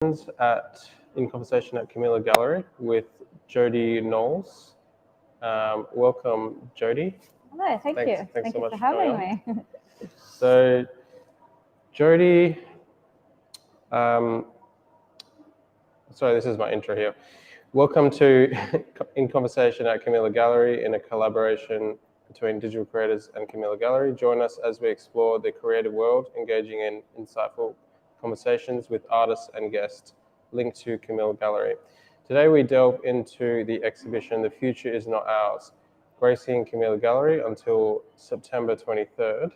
In Conversation at Kamilė Gallery with Jodee Knowles. Welcome, Jodee. Hello, thank you. Thanks so much for having me. So, Jodee, sorry, this is my intro here. Welcome to In Conversation at Kamilė Gallery, in a collaboration between digital creators and Kamilė Gallery. Join us as we explore the creative world, engaging in insightful conversations with artists and guests linked to Kamilė Gallery. Today we delve into the exhibition The Future Is Not Ours, gracing Kamilė Gallery until September 23rd.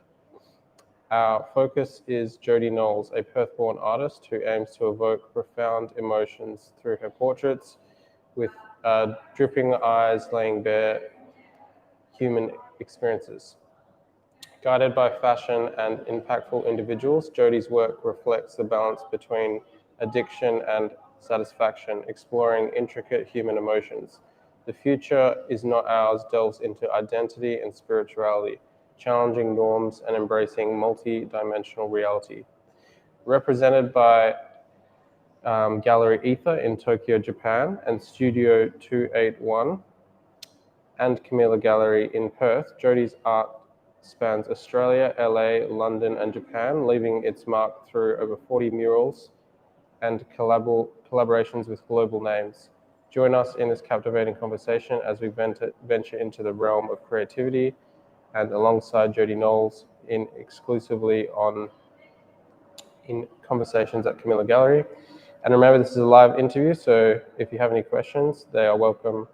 Our focus is Jodee Knowles, a Perth-born artist who aims to evoke profound emotions through her portraits, with dripping eyes laying bare human experiences. Guided by fashion and impactful individuals, Jodee's work reflects the balance between addiction and satisfaction, exploring intricate human emotions. The Future Is Not Ours delves into identity and spirituality, challenging norms and embracing multi-dimensional reality. Represented by Gallery Ether in Tokyo, Japan, and Studio281 and Kamilė Gallery in Perth, Jodee's art spans Australia, LA, London, and Japan, leaving its mark through over 40 murals and collaborations with global names. Join us in this captivating conversation as we venture into the realm of creativity, and alongside Jodee Knowles exclusively in Conversations at Kamilė Gallery. And remember, this is a live interview, so if you have any questions, they are welcome,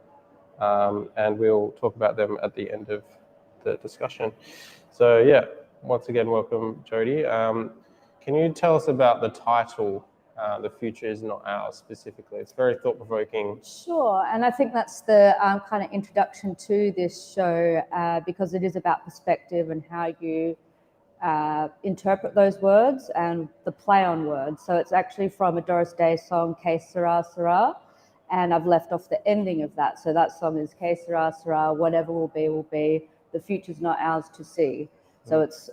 and we'll talk about them at the end of the discussion. So yeah, once again, welcome, Jodee. Can you tell us about the title, The Future Is Not Ours, specifically? It's very thought-provoking. Sure, and I think that's the kind of introduction to this show, because it is about perspective and how you interpret those words and the play on words. So it's actually from a Doris Day song, Que Sera, Sera, and I've left off the ending of that. So that song is Que Sera, Sera, whatever will be, the future's not ours to see. So it's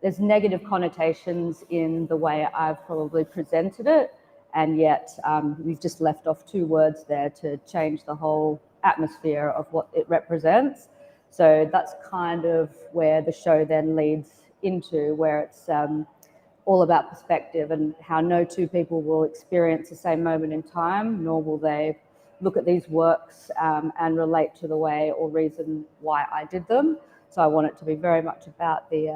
there's negative connotations in the way I've probably presented it, and yet we've just left off two words there to change the whole atmosphere of what it represents. So that's kind of where the show then leads into, where it's all about perspective and how no two people will experience the same moment in time, nor will they look at these works and relate to the way or reason why I did them. So I want it to be very much about the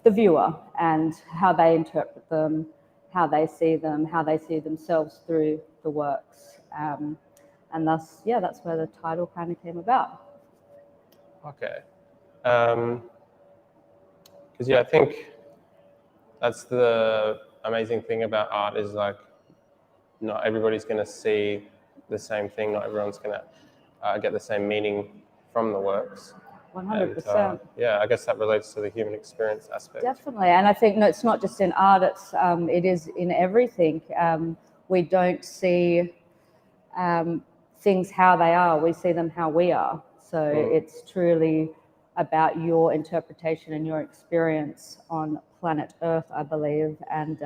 viewer and how they interpret them, how they see them, how they see themselves through the works. And thus, yeah, that's where the title kind of came about. Okay. Because I think that's the amazing thing about art, is like not everybody's going to see the same thing. Not everyone's going to get the same meaning from the works. 100%. And, yeah, I guess that relates to the human experience aspect. Definitely, and I think it's not just in art; it is in everything. We don't see things how they are; we see them how we are. So it's truly about your interpretation and your experience on planet Earth, I believe. And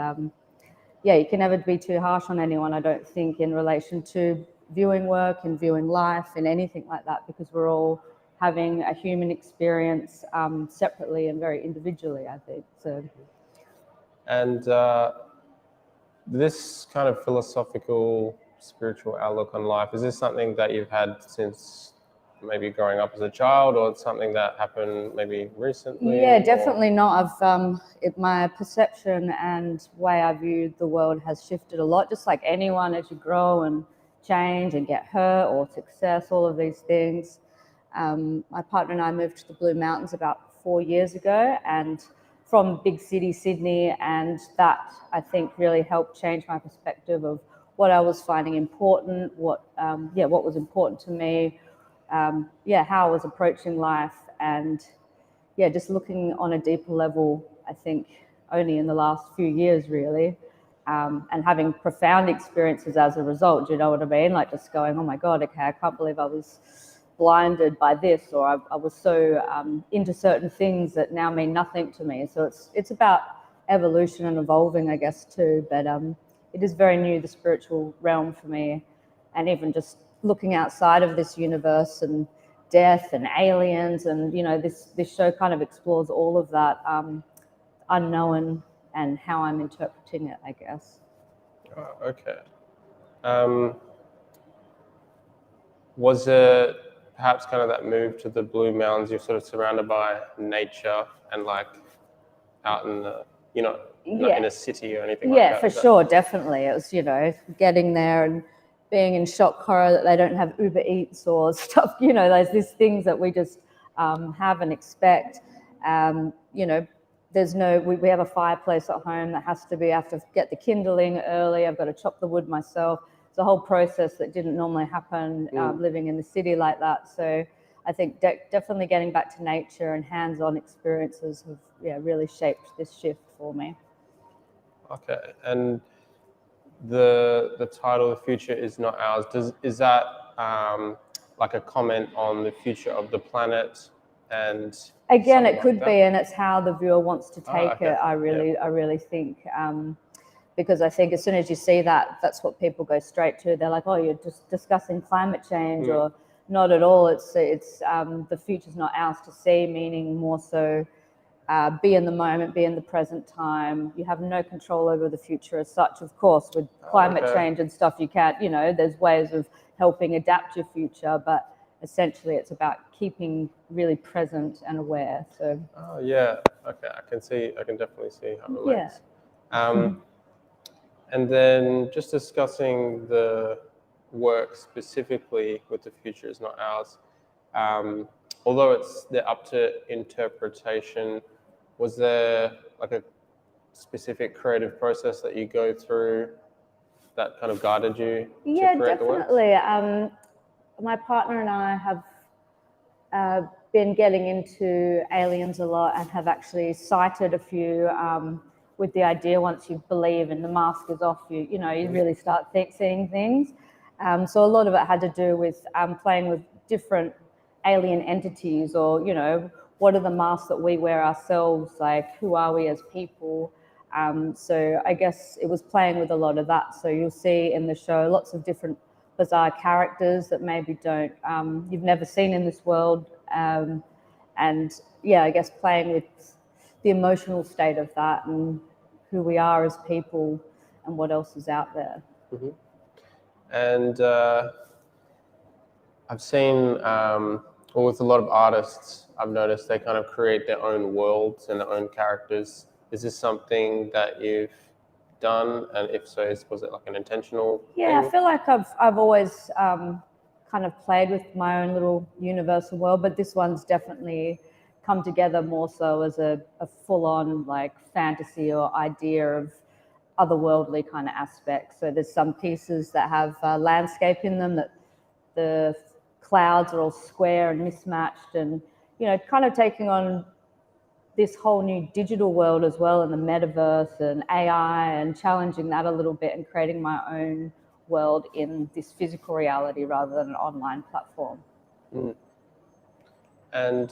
yeah, you can never be too harsh on anyone, I don't think, in relation to viewing work and viewing life and anything like that, because we're all having a human experience separately and very individually, I think. So. And this kind of philosophical, spiritual outlook on life, is this something that you've had since maybe growing up as a child, or it's something that happened maybe recently? Yeah, definitely not. My perception and way I view the world has shifted a lot, just like anyone, as you grow and change and get hurt or success, all of these things. My partner and I moved to the Blue Mountains about 4 years ago, and from big city Sydney, and that I think really helped change my perspective of what I was finding important, what was important to me, how I was approaching life, and just looking on a deeper level, I think only in the last few years really, and having profound experiences as a result. Do you know what I mean? Like just going, oh my God, okay, I can't believe I was blinded by this, or I was so into certain things that now mean nothing to me. So it's about evolution and evolving, I guess, too. But it is very new, the spiritual realm for me, and even just looking outside of this universe and death and aliens, and this show kind of explores all of that unknown and how I'm interpreting it, I guess. Oh, okay. Was it perhaps kind of that move to the Blue Mountains? You're sort of surrounded by nature and like out in the, not in a city or anything like that. Yeah, for sure, definitely. It was, getting there and being in shock horror that they don't have Uber Eats or stuff, there's these things that we just have and expect. There's we have a fireplace at home that has to be, I have to get the kindling early, I've got to chop the wood myself. It's a whole process that didn't normally happen living in the city like that. So I think definitely getting back to nature and hands-on experiences have really shaped this shift for me. Okay, and the title "The Future Is Not Ours" is that like a comment on the future of the planet? And again, it could be, and it's how the viewer wants to take it. I really think. Because I think as soon as you see that, that's what people go straight to. They're like, "Oh, you're just discussing climate change," or not at all. It's the future's not ours to see, meaning more so be in the moment, be in the present time. You have no control over the future as such. Of course, with climate change and stuff, you can't. There's ways of helping adapt your future, but essentially, it's about keeping really present and aware. So. Oh yeah. Okay, I can definitely see how it relates. Yeah. And then just discussing the work specifically with The Future Is Not Ours, although they're up to interpretation, was there like a specific creative process that you go through that kind of guided you to create the work? Yeah, definitely. My partner and I have been getting into aliens a lot and have actually cited a few with the idea once you believe and the mask is off, you really start seeing things. So a lot of it had to do with playing with different alien entities, or what are the masks that we wear ourselves, like who are we as people. So I guess it was playing with a lot of that. So you'll see in the show lots of different bizarre characters that maybe you've never seen in this world, and yeah, I guess playing with the emotional state of that and who we are as people and what else is out there. Mm-hmm. And I've seen, with a lot of artists, I've noticed they kind of create their own worlds and their own characters. Is this something that you've done? And if so, was it like an intentional thing? I feel like I've always kind of played with my own little universal world, but this one's definitely come together more so as a full-on like fantasy or idea of otherworldly kind of aspects. So there's some pieces that have landscape in them, that the clouds are all square and mismatched, and kind of taking on this whole new digital world as well, and the metaverse and AI, and challenging that a little bit and creating my own world in this physical reality rather than an online platform. And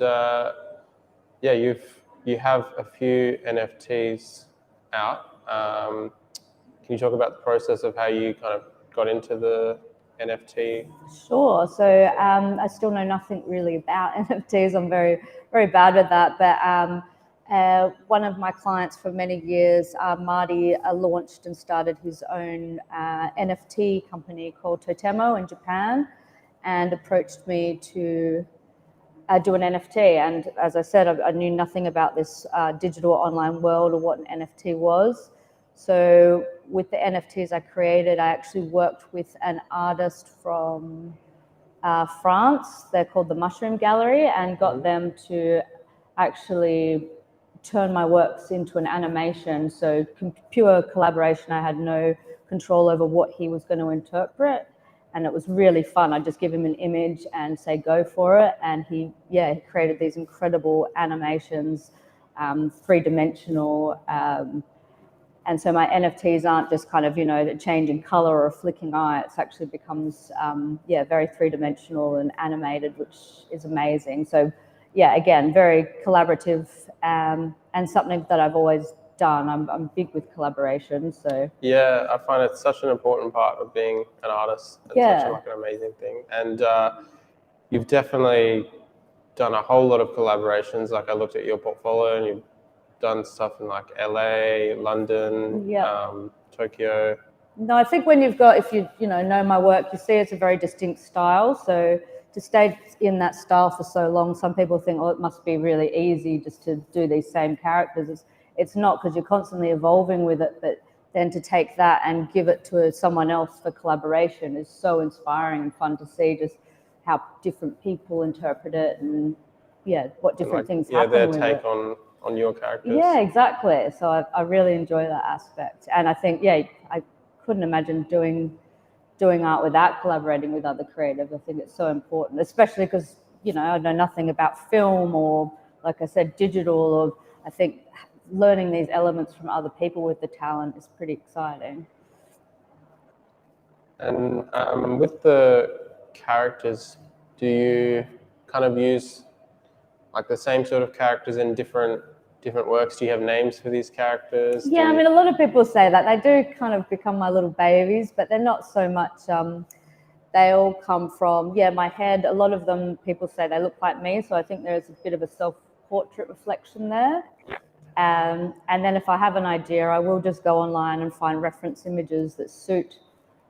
you have a few NFTs out. Can you talk about the process of how you kind of got into the NFT? Sure. So I still know nothing really about NFTs. I'm very, very bad with that. But one of my clients for many years, Marty, launched and started his own NFT company called Totemo in Japan, and approached me to do an NFT. And as I said, I knew nothing about this digital online world or what an NFT was. So with the NFTs I created, I actually worked with an artist from France. They're called the Mushroom Gallery, and got them to actually turn my works into an animation. So pure collaboration. I had no control over what he was going to interpret. And it was really fun. I'd just give him an image and say, go for it. And he created these incredible animations, three-dimensional. And so my NFTs aren't just kind of, the change in color or a flicking eye. It actually becomes, very three-dimensional and animated, which is amazing. So, again, very collaborative, and something that I've always done. I'm big with collaboration, so yeah, I find it's such an important part of being an artist. It's such like an amazing thing. And you've definitely done a whole lot of collaborations. Like I looked at your portfolio, and you've done stuff in like LA, London, Tokyo. No, I think when if you know my work, you see it's a very distinct style. So to stay in that style for so long, some people think, oh, it must be really easy just to do these same characters. It's not, because you're constantly evolving with it. But then to take that and give it to someone else for collaboration is so inspiring and fun to see just how different people interpret it, and what different things happen their with take it. on your characters. Yeah, exactly. So I really enjoy that aspect, and I think I couldn't imagine doing art without collaborating with other creatives. I think it's so important, especially because I know nothing about film or, like I said, digital. Or I think learning these elements from other people with the talent is pretty exciting. And with the characters, do you kind of use like the same sort of characters in different works? Do you have names for these characters? Yeah, I mean, a lot of people say that. They do kind of become my little babies, but they're not so much. They all come from my head. A lot of them, people say they look like me, so I think there's a bit of a self-portrait reflection there. And then if I have an idea, I will just go online and find reference images that suit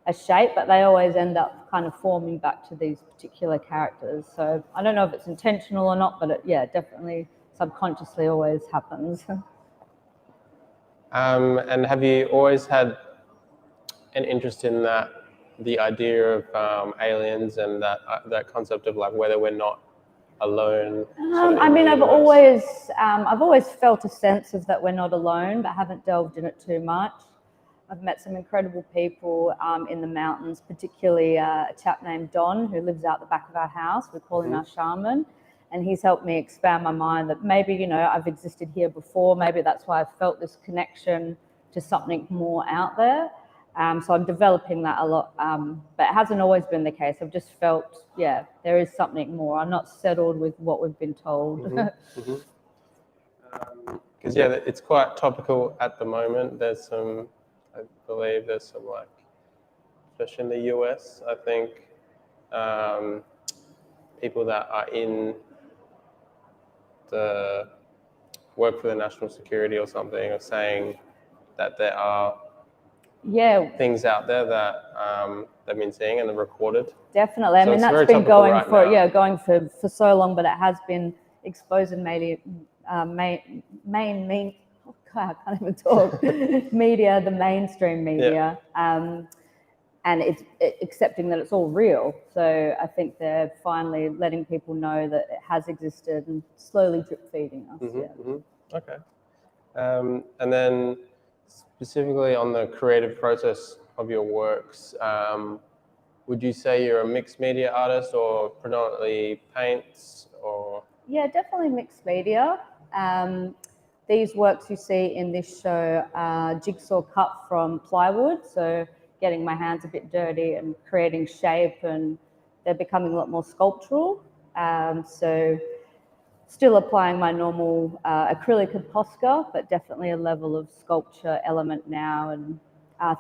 a shape, but they always end up kind of forming back to these particular characters. So I don't know if it's intentional or not, but it definitely subconsciously always happens. And have you always had an interest in the idea of aliens and that concept of like whether we're not alone? I mean, I've always felt a sense of that we're not alone, but haven't delved in it too much. I've met some incredible people in the mountains, particularly a chap named Don, who lives out the back of our house. We call him our shaman. And he's helped me expand my mind that maybe, I've existed here before. Maybe that's why I've felt this connection to something more out there. So I'm developing that a lot. But it hasn't always been the case. I've just felt, there is something more. I'm not settled with what we've been told. Because it's quite topical at the moment. I believe there's some, like, especially in the US, I think, people that are in the work for the national security or something are saying that there are things out there that they've been seeing and they're recorded. Definitely. I mean, that's been going for so long, but it has been exposed in mainly I can't even talk. Media, the mainstream media, and it's accepting that it's all real. So I think they're finally letting people know that it has existed and slowly drip feeding us. Okay. And then specifically on the creative process of your works, would you say you're a mixed media artist or predominantly paints or? Yeah, definitely mixed media. These works you see in this show are jigsaw cut from plywood, so getting my hands a bit dirty and creating shape, and they're becoming a lot more sculptural. So still applying my normal acrylic and Posca, but definitely a level of sculpture element now and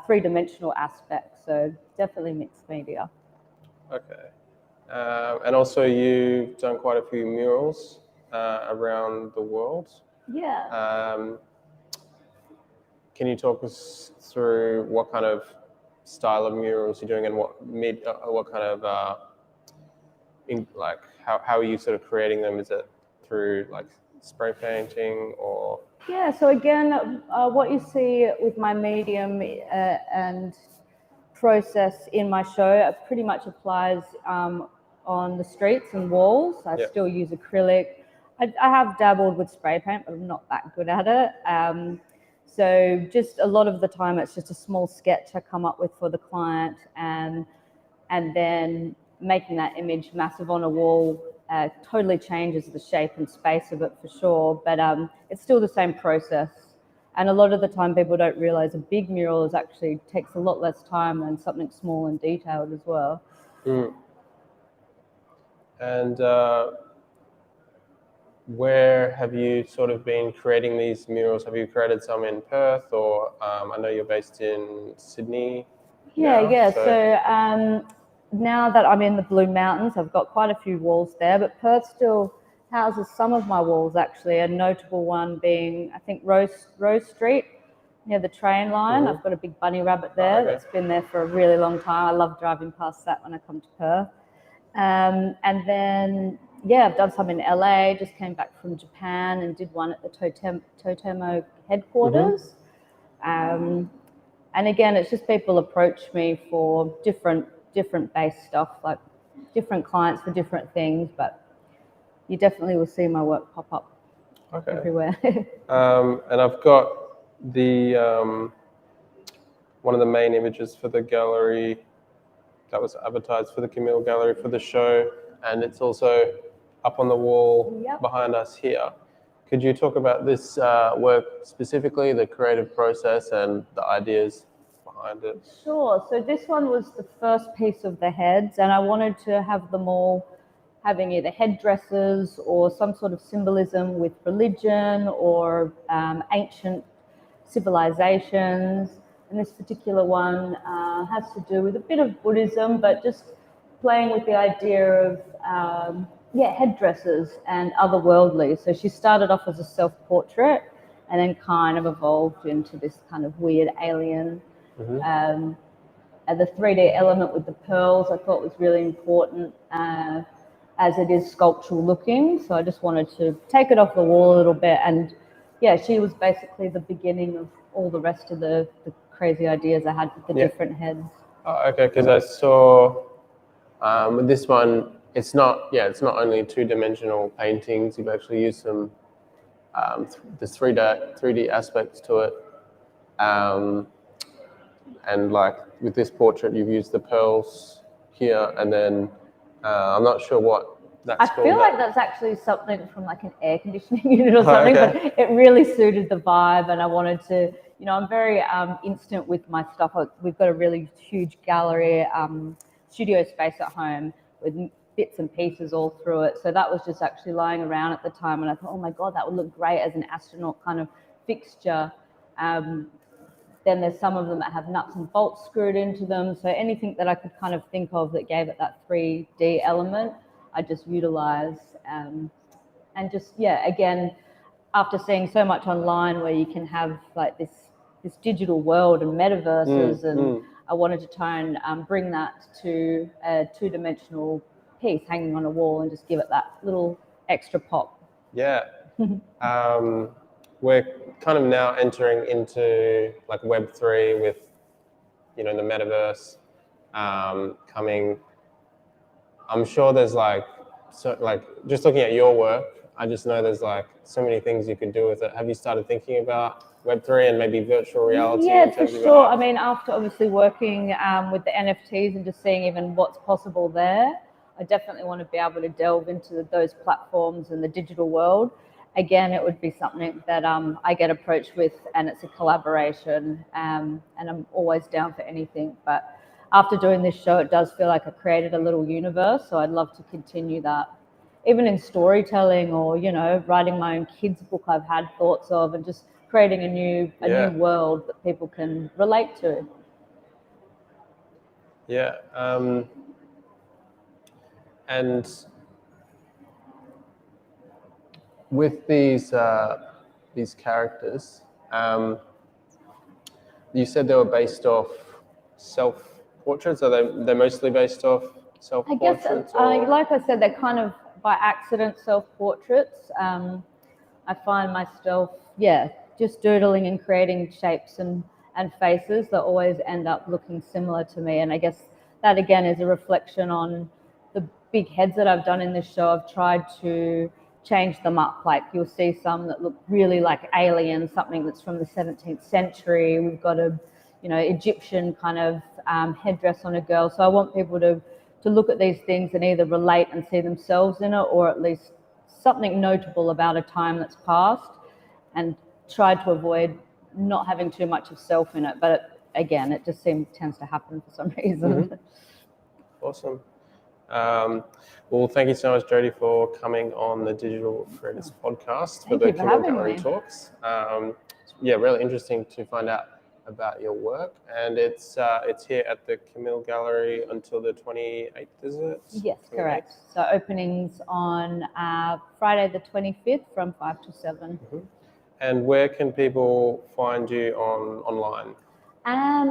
three-dimensional aspects, so definitely mixed media. Okay. And also you've done quite a few murals around the world. Yeah. Can you talk us through what kind of style of murals you're doing and what kind of how are you sort of creating them? Is it through like spray painting or? Yeah. So again, what you see with my medium and process in my show pretty much applies on the streets and walls. I still use acrylic. I have dabbled with spray paint, but I'm not that good at it. So just a lot of the time, it's just a small sketch I come up with for the client, and then making that image massive on a wall totally changes the shape and space of it for sure. But it's still the same process. And a lot of the time, people don't realize a big mural actually takes a lot less time than something small and detailed as well. And where have you sort of been creating these murals? Have you created some in Perth, or I know you're based in Sydney? Yeah. So now that I'm in the Blue Mountains, I've got quite a few walls there, but Perth still houses some of my walls, actually. A notable one being, I think, Rose Street near the train line. I've got a big bunny rabbit there that's been there for a really long time. I love driving past that when I come to Perth. And then, I've done some in LA, just came back from Japan and did one at the Totemo headquarters. And again, it's just people approach me for different base stuff, like different clients for different things, but you definitely will see my work pop up everywhere. And I've got the one of the main images for the gallery that was advertised for the Kamilė Gallery for the show, and it's also up on the wall behind us here. Could you talk about this work specifically, the creative process and the ideas behind it? Sure. So this one was the first piece of the heads, and I wanted to have them all having either headdresses or some sort of symbolism with religion or ancient civilizations. And this particular one has to do with a bit of Buddhism, but just playing with the idea of headdresses and otherworldly. So she started off as a self-portrait and then kind of evolved into this kind of weird alien. And the 3D element with the pearls I thought was really important as it is sculptural looking. So I just wanted to take it off the wall a little bit. And she was basically the beginning of all the rest of the crazy ideas I had with the different heads. Oh, okay, because I saw with this one, it's not only two-dimensional paintings. You've actually used some the 3D aspects to it, and like with this portrait, you've used the pearls here, and then I'm not sure what that's called. I feel like that's actually something from like an air conditioning unit or something, but it really suited the vibe, and I wanted to, I'm very instant with my stuff. We've got a really huge gallery, studio space at home with bits and pieces all through it. So that was just actually lying around at the time, and I thought, oh my God, that would look great as an astronaut kind of fixture. Then there's some of them that have nuts and bolts screwed into them. So anything that I could kind of think of that gave it that 3D element, I just utilize. And just, again, after seeing so much online where you can have like this digital world and metaverses, and I wanted to try and bring that to a two-dimensional piece hanging on a wall and just give it that little extra pop. Yeah. We're kind of now entering into like Web3 with, the metaverse coming. I'm sure there's just looking at your work, I just know there's like so many things you could do with it. Have you started thinking about Web3 and maybe virtual reality? Yeah, for sure. I mean, after obviously working with the NFTs and just seeing even what's possible there, I definitely want to be able to delve into those platforms and the digital world. Again, it would be something that I get approached with, and it's a collaboration, and I'm always down for anything. But after doing this show, it does feel like I created a little universe, so I'd love to continue that. Even in storytelling or, writing my own kids' book I've had thoughts of, and just creating a new world that people can relate to. Yeah. And with these characters, you said they were based off self-portraits. Are they're mostly based off self-portraits? I guess, like I said, they're kind of by accident self-portraits. I find myself, just doodling and creating shapes and faces that always end up looking similar to me. And I guess that, again, is a reflection on the big heads that I've done in this show. I've tried to change them up. Like you'll see some that look really like aliens, something that's from the 17th century. We've got a, Egyptian kind of headdress on a girl. So I want people to look at these things and either relate and see themselves in it, or at least something notable about a time that's passed, and try to avoid not having too much of self in it. But again, it just tends to happen for some reason. Awesome. Well, thank you so much, Jodee, for coming on the Digital Creators podcast for Thank the you for Kamilė having Gallery me. talks. Yeah, really interesting to find out about your work, and it's here at the Kamilė Gallery until the 28th, is it? Yes, 28th? correct. So openings on Friday the 25th from 5 to 7. And where can people find you online?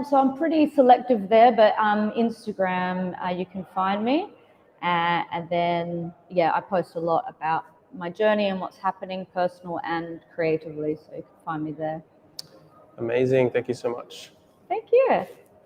So I'm pretty selective there, but Instagram, you can find me. And then, yeah, I post a lot about my journey and what's happening personal and creatively, so you can find me there. Amazing. Thank you so much. Thank you.